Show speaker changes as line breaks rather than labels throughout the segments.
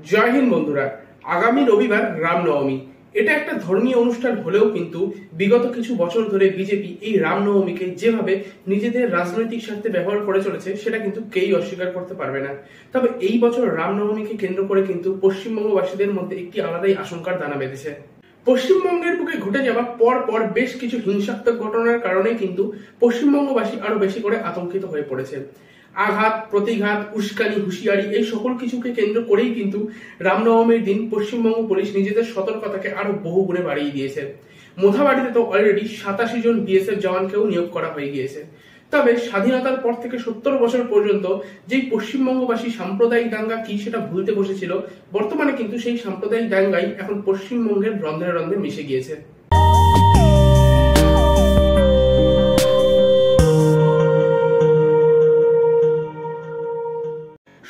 জয় হিন্দ বন্ধুরা। আগামী রবিবার রামনবমী। এটা একটা ধর্মীয় অনুষ্ঠান হলেও কিন্তু বিগত কিছু বছর ধরে বিজেপি এই রামনবমীকে যেভাবে নিজেদের রাজনৈতিক স্বার্থে ব্যবহার করে চলেছে সেটা কিন্তু কেউই অস্বীকার করতে পারবে না। তবে এই বছর রামনবমীকে কেন্দ্র করে কিন্তু পশ্চিমবঙ্গবাসীদের মধ্যে একটি আলাদাই আশঙ্কার দানা বেঁধেছে। পশ্চিমবঙ্গের বুকে ঘটে যাওয়া পর বেশ কিছু হিংসাত্মক ঘটনার কারণে কিন্তু পশ্চিমবঙ্গবাসী আরো বেশি করে আতঙ্কিত হয়ে পড়েছে। আঘাত, প্রতিঘাত, উস্কানি, হুঁশিয়ারি এই সকল কিছুকে কেন্দ্র করেই কিন্তু রামনবমীর দিন পশ্চিমবঙ্গ পুলিশ নিজেদের সতর্কতাকে আরো বহু গুণে বাড়িয়ে দিয়েছে। মোথাবাড়িতে তো অলরেডি 87 জন বিএসএফ জওয়ানকেও নিয়োগ করা হয়ে গিয়েছে। তবে স্বাধীনতার পর থেকে 70 বছর পর্যন্ত যেই পশ্চিমবঙ্গবাসী সাম্প্রদায়িক দাঙ্গা কি সেটা ভুলতে বসেছিল, বর্তমানে কিন্তু সেই সাম্প্রদায়িক দাঙ্গাই এখন পশ্চিমবঙ্গের রন্ধ্রে রন্ধ্রে মিশে গিয়েছে।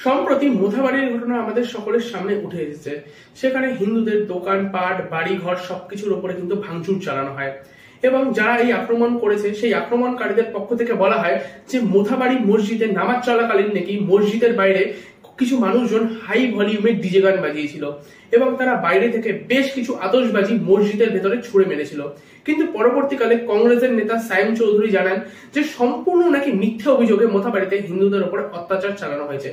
সম্প্রতি মোথাবাড়ির ঘটনা আমাদের সকলের সামনে উঠে এসেছে। সেখানে হিন্দুদের দোকানপাট, বাড়ি ঘর সবকিছুর উপরে কিন্তু ভাঙচুর চালানো হয় এবং যারা এই আক্রমণ করেছে সেই আক্রমণকারীদের পক্ষ থেকে বলা হয় যে মোথাবাড়ি মসজিদে নামাজ চলাকালীন নাকি মসজিদের বাইরে কিছু মানুষজন হাই ভলিউমের ডিজে গান বাজিয়েছিল এবং তারা বাইরে থেকে বেশ কিছু আতশবাজি মসজিদের ভেতরে ছুড়ে মেরেছিল। কিন্তু পরবর্তীকালে কংগ্রেসের নেতা সায়েম চৌধুরী জানান যে সম্পূর্ণ নাকি মিথ্যা অভিযোগে মোথাবাড়িতে হিন্দুদের উপরে অত্যাচার চালানো হয়েছে।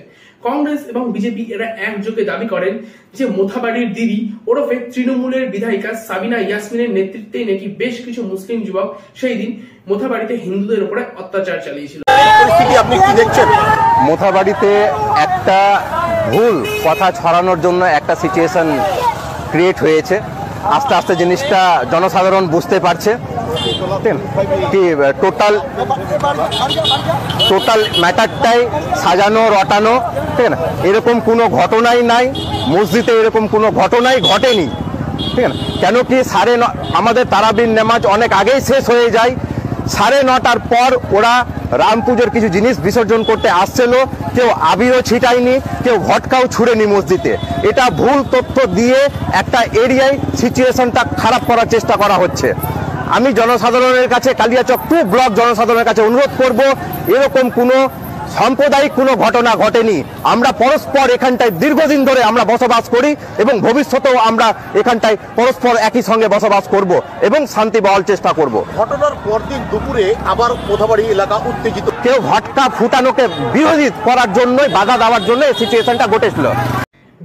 কংগ্রেস এবং বিজেপি এরা একযোগে দাবি করেন যে মোথাবাড়ির দিদি ওরফে তৃণমূলের বিধায়িকা সাবিনা ইয়াসমিনের নেতৃত্বে নাকি বেশ কিছু মুসলিম যুবক সেই দিন মোথাবাড়িতে হিন্দুদের উপরে অত্যাচার চালিয়েছিল।
আপনি কি দেখছেন? মোথাবাড়িতে একটা ভুল কথা ছড়ানোর জন্য একটা সিচুয়েশন ক্রিয়েট হয়েছে। আস্তে আস্তে জিনিসটা জনসাধারণ বুঝতে পারছে কি টোটাল ম্যাটারটাই সাজানো রটানো, ঠিক না? এরকম কোনো ঘটনাই নাই, মসজিদে এরকম কোনো ঘটনাই ঘটেনি, ঠিক না? কেন কি আমাদের তারাবির নামাজ অনেক আগেই শেষ হয়ে যায়। 9:30 পর ওরা রাম পুজোর কিছু জিনিস বিসর্জন করতে আসছিল, কেউ আবিরও ছিটায়নি, কেউ ভটকাও ছুড়েনি মসজিদে। এটা ভুল তথ্য দিয়ে একটা এরিয়ায় সিচুয়েশনটা খারাপ করার চেষ্টা করা হচ্ছে। আমি জনসাধারণের কাছে, কালিয়াচক 2 ব্লক জনসাধারণের কাছে অনুরোধ করব, এরকম কোনো সাম্প্রদায়িক কোনো ঘটনা ঘটেনি। আমরা পরস্পর এখানটায় দীর্ঘদিন ধরে আমরা বসবাস করি এবং ভবিষ্যতেও আমরা এখানটায় পরস্পর একই সঙ্গে বসবাস করব এবং শান্তি বহাল চেষ্টা করব।
ঘটনার পরদিন দুপুরে আবার মোথাবাড়ি এলাকা উত্তেজিত।
কেউ ভটকা ফুটানোকে বিরোধী করার জন্যই, বাধা দেওয়ার জন্য এই সিচুয়েশনটা ঘটেছিল।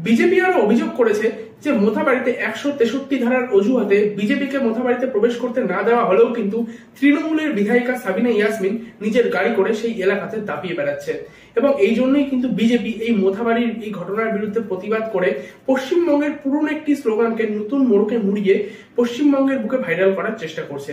বিজেপি আরো অভিযোগ করেছে যে মোথাবাড়িতে 163 ধারার অজুহাতে বিজেপিকে মোথাবাড়িতে প্রবেশ করতে না দেওয়া হলেও কিন্তু তৃণমূলের বিধায়িকা সাবিনা ইয়াসমিন নিজের গাড়ি করে সেই এলাকাতে দাপিয়ে বেড়াচ্ছে এবং এই জন্যই কিন্তু বিজেপি এই মোথাবাড়ির এই ঘটনার বিরুদ্ধে প্রতিবাদ করে পশ্চিমবঙ্গের পুরনো একটি স্লোগানকে নতুন মোড়কে মুড়িয়ে পশ্চিমবঙ্গের বুকে ভাইরাল করার চেষ্টা করছে।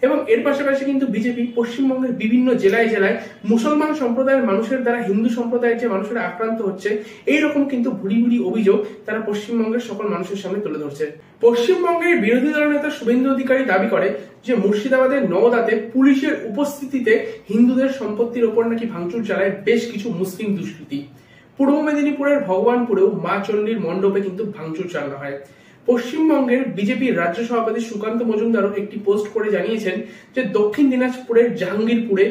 এবং এর পাশাপাশি কিন্তু বিজেপি পশ্চিমবঙ্গের বিভিন্ন জেলায় জেলায় মুসলমান সম্প্রদায়ের মানুষের দ্বারা হিন্দু সম্প্রদায়ের যে মানুষেরা আক্রান্ত হচ্ছে এইরকম কিন্তু ভুড়ি ভুড়ি অভিযোগ তারা পশ্চিমবঙ্গের সকল মানুষের সামনে তুলে ধরছে। পশ্চিমবঙ্গের বিরোধী দল নেতা শুভেন্দু অধিকারী দাবি করে যে মুর্শিদাবাদের নওদাতে পুলিশের উপস্থিতিতে হিন্দুদের সম্পত্তির ওপর নাকি ভাঙচুর চালায় বেশ কিছু মুসলিম দুষ্কৃতী। পূর্ব মেদিনীপুরের ভগবানপুরেও মা চণ্ডীর মণ্ডপে কিন্তু ভাঙচুর চালানো হয়। পশ্চিমবঙ্গের বিজেপির রাজ্য সভাপতি সুকান্ত মজুমদারও একটি পোস্ট করে জানিয়েছেন যে দক্ষিণ দিনাজপুরের জাহাঙ্গীরপুরে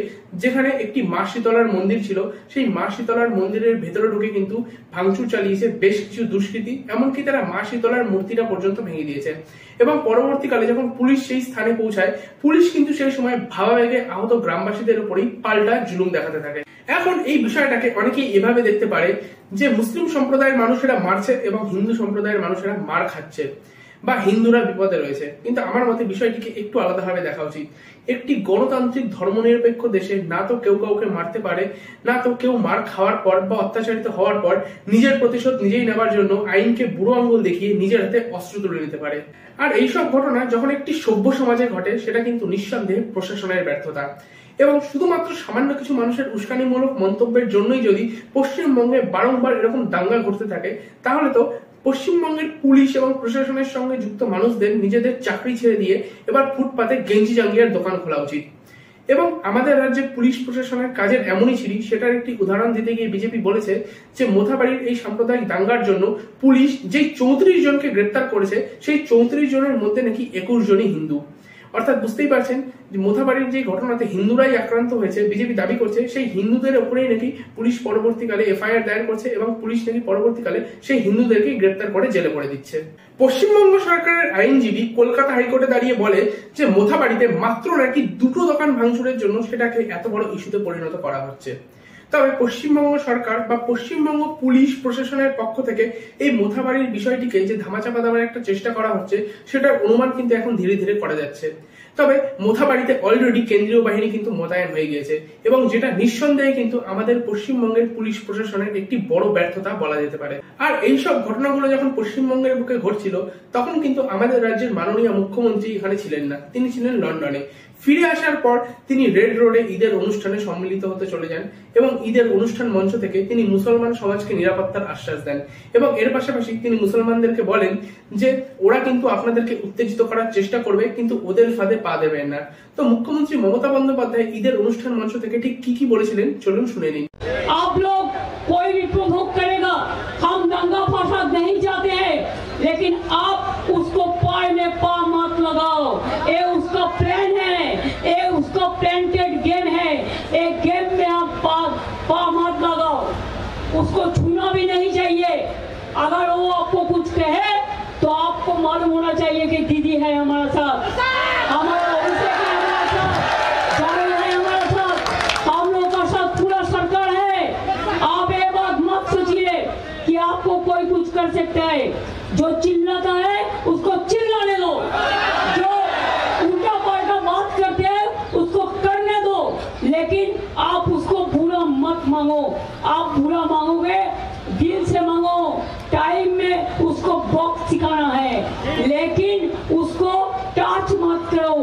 যেখানে একটি মা শীতলার মন্দির ছিল, সেই মা শীতলার মন্দিরের ভেতরে ঢুকে কিন্তু ভাঙচুর চালিয়েছে বেশ কিছু দুষ্কৃতী, এমনকি তারা মা শীতলার মূর্তিটা পর্যন্ত ভেঙে দিয়েছে। এবং পরবর্তীকালে যখন পুলিশ সেই স্থানে পৌঁছায়, পুলিশ কিন্তু সেই সময় ভাবাবেগে আহত গ্রামবাসীদের উপরেই পাল্টা জুলুম দেখাতে থাকে। এখন এই বিষয়টাকে অনেকেই এভাবে দেখতে পারে যে মুসলিম সম্প্রদায়ের মানুষেরা মারছে এবং হিন্দু সম্প্রদায়ের মানুষেরা মার খাচ্ছে বা হিন্দুরা বিপদে রয়েছে, কিন্তু আমার মতে বিষয়টিকে একটু আলাদাভাবে দেখা উচিত। একটি গণতান্ত্রিক ধর্মনিরপেক্ষ দেশে না তো কেউ কাউকে মারতে পারে, না তো কেউ মার খাওয়ার পর বা অত্যাচারিত হওয়ার পর নিজের প্রতিশোধ নিজেই নেবার জন্য আইনকে বুড়ো আঙ্গুল দেখিয়ে নিজের হাতে অস্ত্র তুলে নিতে পারে। আর এইসব ঘটনা যখন একটি সভ্য সমাজে ঘটে সেটা কিন্তু নিঃসন্দেহে প্রশাসনের ব্যর্থতা। এবং শুধুমাত্র সামান্য কিছু মানুষের উস্কানিমূলক মন্তব্যের জন্যই যদি পশ্চিমবঙ্গে বারংবার এরকম দাঙ্গা ঘটতে থাকে, তাহলে তো পশ্চিমবঙ্গের পুলিশ এবং প্রশাসনের সঙ্গে যুক্ত মানুষদের নিজেদের চাকরি ছেড়ে দিয়ে এবার ফুটপাতে গেঞ্জি জাঙ্গিয়ার দোকান খোলা উচিত। এবং আমাদের রাজ্যে পুলিশ প্রশাসনের কাজের এমনই ছিরি, সেটার একটি উদাহরণ দিতে গিয়ে বিজেপি বলেছে যে মোথাবাড়ির এই সাম্প্রদায়িক দাঙ্গার জন্য পুলিশ যেই 34 জনকে গ্রেপ্তার করেছে সেই 34 জনের মধ্যে নাকি 21 জনই হিন্দু। অর্থাৎ বুঝতেই পারছেন যে মোথাবাড়ির যে ঘটনাতে হিন্দুরাই আক্রান্ত হয়েছে, বিজেপি দাবি করছে সেই হিন্দুদের উপরেই নাকি পুলিশ পরবর্তীকালে এফআইআর দায়ের করছে এবং পুলিশ নাকি পরবর্তীকালে সেই হিন্দুদেরকে গ্রেপ্তার করে জেলে পড়ে দিচ্ছে। পশ্চিমবঙ্গ সরকারের আইনজীবী কলকাতা হাইকোর্টে দাঁড়িয়ে বলে যে মোথাবাড়িতে মাত্র নাকি 2টো দোকান ভাঙচুরের জন্য সেটাকে এত বড় ইস্যুতে পরিণত করা হচ্ছে। তবে পশ্চিমবঙ্গ সরকার বা পশ্চিমবঙ্গ পুলিশ প্রশাসনের পক্ষ থেকে এই মোথাবাড়ির বিষয়টিকে যে ধামাচাপা দেওয়ার একটা চেষ্টা করা হচ্ছে সেটার অনুমান কিন্তু এখন ধীরে ধীরে করা যাচ্ছে। তবে মোথাবাড়িতে অলরেডি কেন্দ্রীয় বাহিনী কিন্তু মোতায়েন হয়ে গিয়েছে এবং যেটা নিঃসন্দেহে কিন্তু আমাদের পশ্চিমবঙ্গের পুলিশ প্রশাসনের একটি বড় ব্যর্থতা বলা যেতে পারে। আর এইসব ঘটনাগুলো যখন পশ্চিমবঙ্গের বুকে ঘটছিল তখন কিন্তু আমাদের রাজ্যের মাননীয় মুখ্যমন্ত্রী এখানে ছিলেন না, তিনি ছিলেন লন্ডনে। ফিরে আসার পর তিনি রেড রোডে ঈদের অনুষ্ঠানে সম্মিলিত হতে চলে যান এবং ঈদের অনুষ্ঠান মঞ্চ থেকে তিনি মুসলমান সমাজকে নিরাপত্তার আশ্বাস দেন এবং এর পাশাপাশি তিনি মুসলমানদেরকে বলেন যে ওরা কিন্তু আপনাদেরকে উত্তেজিত করার চেষ্টা করবে কিন্তু ওদের ফাঁদে পা দেবেন না। তো মুখ্যমন্ত্রী মমতা বন্দ্যোপাধ্যায় ঈদের অনুষ্ঠান মঞ্চ থেকে ঠিক কি বলেছিলেন চলুন শুনে নিন।
आप लोग कोई भी प्रोवोक करेगा, हम दंगा फसाद नहीं चाहते हैं, लेकिन आप उसको पाए में पा मत लगाओ। ये उसका प्लान है, ये उसका प्लांटेड गेम है। एक गेम में आप पा मत लगाओ, उसको छूना भी नहीं चाहिए। अगर वो आपको कुछ कहे तो आपको मालूम होना चाहिए कि दीदी है हमारे साथ, हमारा अभिषेक है हमारे साथ, जावेद है हमारे साथ, हम लोग का साथ पूरा सरकार है। आप ये बात मत सोचिए कि आपको कोई कुछ कर सकता है। जो चिल्लाता है उसको चिल्लाने दो, जो उल्टा पलटा बात करते हैं उसको करने दो, लेकिन आप उसको बुरा मत मांगो। आप बुरा मांगोगे दिल से मांगो, टाइम में उसको बॉक्स सिखाना है, लेकिन उसको टच मत करो।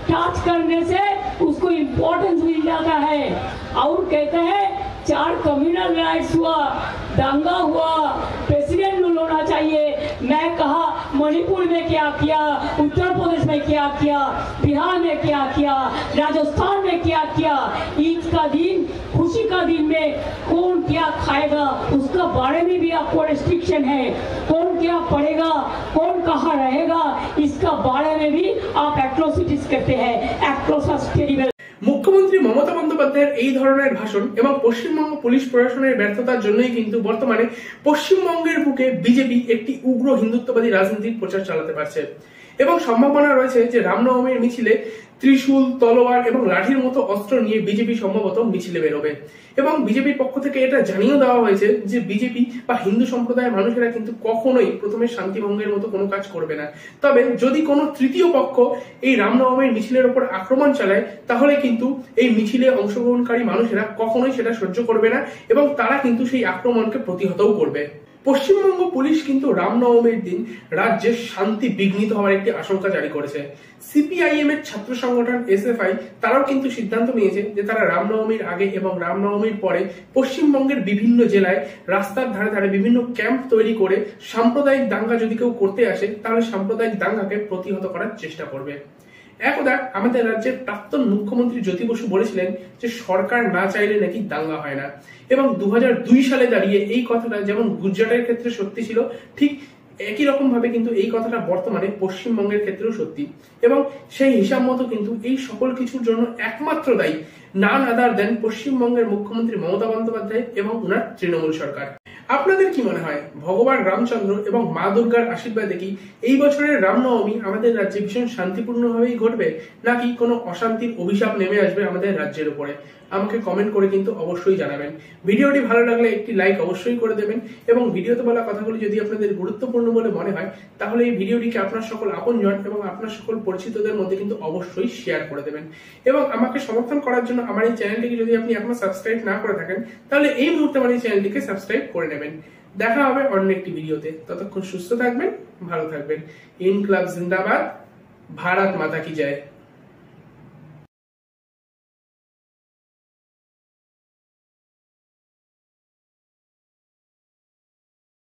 टच करने से उसको इम्पोर्टेंस मिल जाता है। और कहते हैं 4 कम्युनल राइट्स हुआ, दंगा हुआ, प्रेसिडेंट रूल होना चाहिए। मैं कहा मणिपुर में क्या किया, उत्तर प्रदेश में क्या किया, बिहार में क्या किया, राजस्थान में क्या किया। ईद का दिन, खुशी का दिन में कौन क्या खाएगा उसका बारे में भी आपको रिस्ट्रिक्शन है। कौन क्या पढ़ेगा, कौन कहाँ रहेगा, इसका बारे में भी आप एट्रोसिटीज करते हैं। Atrocities terrible.
মুখ্যমন্ত্রী মমতা বন্দ্যোপাধ্যায়ের এই ধরনের ভাষণ এবং পশ্চিমবঙ্গ পুলিশ প্রশাসনের ব্যর্থতার জন্যই কিন্তু বর্তমানে পশ্চিমবঙ্গের বুকে বিজেপি একটি উগ্র হিন্দুত্ববাদী রাজনীতির প্রচার চালাতে পারছে এবং সম্ভাবনা রয়েছে যে রামনবমীর মিছিলে ত্রিশূল, তলোয়ার এবং লাঠির মতো অস্ত্র নিয়ে বিজেপি সম্ভবত মিছিলে বেরোবে এবং বিজেপির পক্ষ থেকে এটা জানিয়ে দেওয়া হয়েছে যে বিজেপি বা হিন্দু সম্প্রদায়ের মানুষেরা কিন্তু কখনোই প্রথমে শান্তিভঙ্গের মতো কোনো কাজ করবে না। তবে যদি কোনো তৃতীয় পক্ষ এই রামনবমীর মিছিলের উপর আক্রমণ চালায় তাহলে কিন্তু এই মিছিলে অংশগ্রহণকারী মানুষেরা কখনোই সেটা সহ্য করবে না এবং তারা কিন্তু সেই আক্রমণকে প্রতিহতও করবে। পশ্চিমবঙ্গ পুলিশ কিন্তু রামনবমীর দিন রাজ্যে শান্তি বিঘ্নিত হওয়ার একটি আশঙ্কা জারি করেছে। সিপিআইএম এর ছাত্র সংগঠন এসএফআই তারাও কিন্তু সিদ্ধান্ত নিয়েছে যে তারা রামনবমীর আগে এবং রামনবমীর পরে পশ্চিমবঙ্গের বিভিন্ন জেলায় রাস্তার ধারে ধারে বিভিন্ন ক্যাম্প তৈরি করে সাম্প্রদায়িক দাঙ্গা যদি কেউ করতে আসে তাহলে সাম্প্রদায়িক দাঙ্গাকে প্রতিহত করার চেষ্টা করবে। একদা আমাদের রাজ্যের প্রাক্তন মুখ্যমন্ত্রী জ্যোতি বসু বলেছিলেন যে সরকার না চাইলে নাকি দাঙ্গা হয় না এবং 2002 সালে দাঁড়িয়ে এই কথাটা যেমন গুজরাটের ক্ষেত্রে সত্যি ছিল ঠিক একই রকম ভাবে কিন্তু এই কথাটা বর্তমানে পশ্চিমবঙ্গের ক্ষেত্রেও সত্যি এবং সেই হিসাব মতো কিন্তু এই সকল কিছুর জন্য একমাত্র দায়ী নান আদার দেন পশ্চিমবঙ্গের মুখ্যমন্ত্রী মমতা বন্দ্যোপাধ্যায় এবং ওনার তৃণমূল সরকার। আপনাদের কি মনে হয় ভগবান রামচন্দ্র এবং মা দুর্গার আশীর্বাদে কি এই বছরের রামনবমী আমাদের রাজ্যে ভীষণ শান্তিপূর্ণভাবেই ঘটবে নাকি কোনো অশান্তির অভিশাপ নেমে আসবে আমাদের রাজ্যের উপরে? আমাকে কমেন্ট করে কিন্তু অবশ্যই জানাবেন। ভিডিওটি ভালো লাগলে একটি লাইক অবশ্যই করে দেবেন এবং ভিডিওতে বলা কথাগুলি যদি আপনাদের গুরুত্বপূর্ণ বলে মনে হয় তাহলে এই ভিডিওটিকে আপনার সকল আপনজন এবং আপনার সকল পরিচিতদের মধ্যে কিন্তু অবশ্যই শেয়ার করে দেবেন এবং আমাকে সমর্থন করার জন্য আমার এই চ্যানেলটিকে যদি আপনি এখনো সাবস্ক্রাইব না করে থাকেন তাহলে এই মুহূর্তে আমার এই চ্যানেলটিকে সাবস্ক্রাইব করে নেবেন। দেখা হবে অন্য একটি ভিডিওতে, ততক্ষণ সুস্থ থাকবেন, ভালো থাকবেন। ইনকলাব জিন্দাবাদ, ভারত মাতা কি জয়।